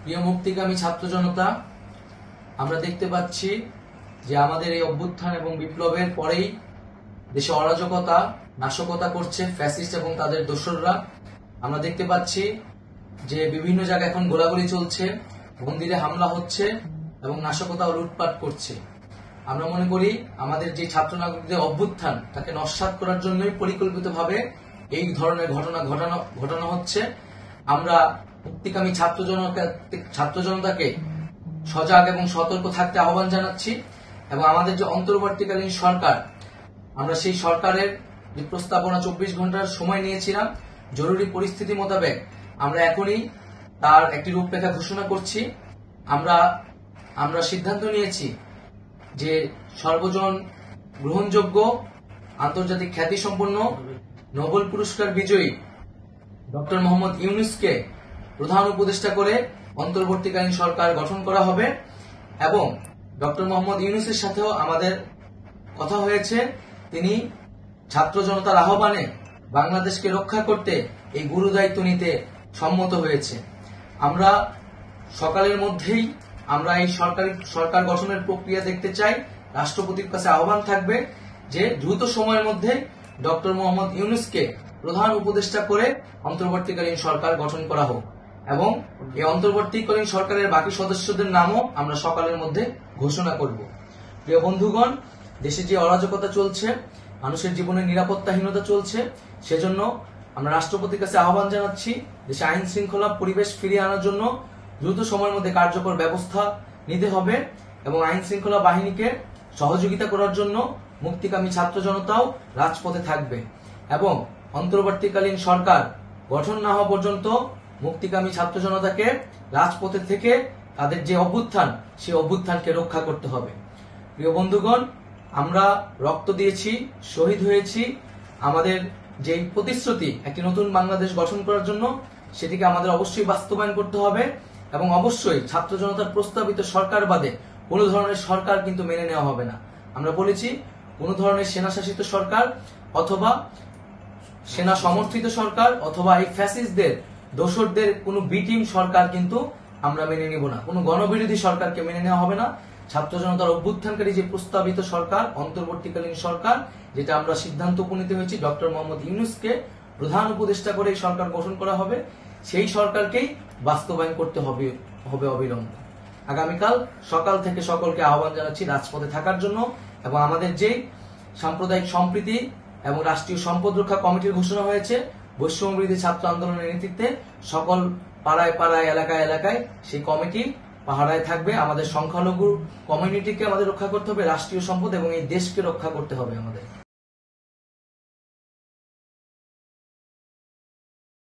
প্রিয় মুক্তিকামী ছাত্র জনতা, আমরা দেখতে পাচ্ছি যে আমাদের এই অভ্যুত্থান এবং বিপ্লবের পরেই দেশে অরাজকতা নাশকতা করছে ফ্যাসিস্ট এবং তাদের দোসররা। আমরা দেখতে পাচ্ছি যে বিভিন্ন জায়গায় এখন গোলাগুলি চলছে, মন্দিরে হামলা হচ্ছে এবং নাশকতা ও লুটপাট করছে। আমরা মনে করি আমাদের যে ছাত্র নাগরিকদের অভ্যুত্থান তাকে নস্যাৎ করার জন্যই পরিকল্পিতভাবে এই ধরনের ঘটনা ঘটানো হচ্ছে। আমরা মুক্তিকামী ছাত্র জনতাকে সজাগ এবং সতর্ক থাকতে আহ্বান জানাচ্ছি এবং আমাদের যে অন্তর্বর্তীকালীন সরকার, আমরা সেই সরকারের যে প্রস্তাবনা 24 ঘন্টার সময় নিয়েছিলাম, জরুরি পরিস্থিতি মোতাবেক আমরা এখনই তার একটি রূপরেখা ঘোষণা করছি। আমরা সিদ্ধান্ত নিয়েছি যে সর্বজন গ্রহণযোগ্য আন্তর্জাতিক খ্যাতিসম্পন্ন নোবেল পুরস্কার বিজয়ী ডক্টর মোহাম্মদ ইউনূসকে প্রধান উপদেষ্টা করে অন্তর্বর্তীকালীন সরকার গঠন করা হবে এবং ডক্টর মোহাম্মদ ইউনূসের সাথেও আমাদের কথা হয়েছে। তিনি ছাত্র জনতার আহ্বানে বাংলাদেশকে রক্ষা করতে এই গুরু দায়িত্ব নিতে সম্মত হয়েছে। আমরা সকালের মধ্যেই আমরা এই সরকার গঠনের প্রক্রিয়া দেখতে চাই। রাষ্ট্রপতির কাছে আহ্বান থাকবে যে দ্রুত সময়ের মধ্যে ডক্টর মোহাম্মদ ইউনূসকে প্রধান উপদেষ্টা করে অন্তর্বর্তীকালীন সরকার গঠন করা হোক এবং এই অন্তর্বর্তীকালীন সরকারের বাকি সদস্যদের নামও আমরা সকালের মধ্যে ঘোষণা করব। প্রিয় বন্ধুগণ, দেশে যে অরাজকতা চলছে, মানুষের জীবনে নিরাপত্তাহীনতা চলছে, সেজন্য আমরা রাষ্ট্রপতির কাছে আহ্বান জানাচ্ছি দেশে আইন শৃঙ্খলা পরিবেশ ফিরিয়ে আনার জন্য দ্রুত সময়ের মধ্যে কার্যকর ব্যবস্থা নিতে হবে এবং আইন শৃঙ্খলা বাহিনীকে সহযোগিতা করার জন্য মুক্তিকামী ছাত্র জনতাও রাজপথে থাকবে এবং অন্তর্বর্তীকালীন সরকার গঠন না হওয়া পর্যন্ত মুক্তিকামী ছাত্র জনতাকে রাজপথে থেকে তাদের যে অভ্যুত্থান, সেই অভ্যুত্থানকে রক্ষা করতে হবে। প্রিয় বন্ধুগণ, আমরা রক্ত দিয়েছি, শহীদ হয়েছি। আমাদের যে প্রতিশ্রুতি একটি নতুন বাংলাদেশ গঠন করার জন্য, সেটিকে আমাদের অবশ্যই বাস্তবায়ন করতে হবে এবং অবশ্যই ছাত্র জনতার প্রস্তাবিত সরকার বাদে কোনো ধরনের সরকার কিন্তু মেনে নেওয়া হবে না। আমরা বলেছি কোনো ধরনের সেনাশাসিত সরকার অথবা সেনা সমর্থিত সরকার অথবা এই ফ্যাসিস্টদের দোসরদের কোনো বি টিম সরকার কিন্তু আমরা মেনে নিব না। কোনো গণবিরোধী সরকারকে মেনে নেওয়া হবে না। ছাত্র জনতার অভ্যুত্থানকারী যে প্রস্তাবিত সরকার, অন্তর্বর্তীকালীন সরকার, যেটা আমরা সিদ্ধান্ত উপনীত হয়েছি ডক্টর মোহাম্মদ ইউনূসকে প্রধান উপদেষ্টা করে এই সরকার গঠন করা হবে, সেই সরকারকেই বাস্তবায়ন করতে হবে অবিলম্বে। আগামীকাল সকাল থেকে সকলকে আহ্বান জানাচ্ছি রাজপথে থাকার জন্য এবং আমাদের যে সাম্প্রদায়িক সম্প্রীতি এবং রাষ্ট্রীয় সম্পদ রক্ষা কমিটির ঘোষণা হয়েছে বৈষম্য বিরোধী ছাত্র আন্দোলনের নেতৃত্বে, সকল পাড়ায় পাড়ায় এলাকায় এলাকায় সেই কমিটি পাহারায় থাকবে। আমাদের সংখ্যালঘু কমিউনিটিকে আমাদের রক্ষা করতে হবে, রাষ্ট্রীয় সম্পদ এবং এই দেশকে রক্ষা করতে হবে আমাদের।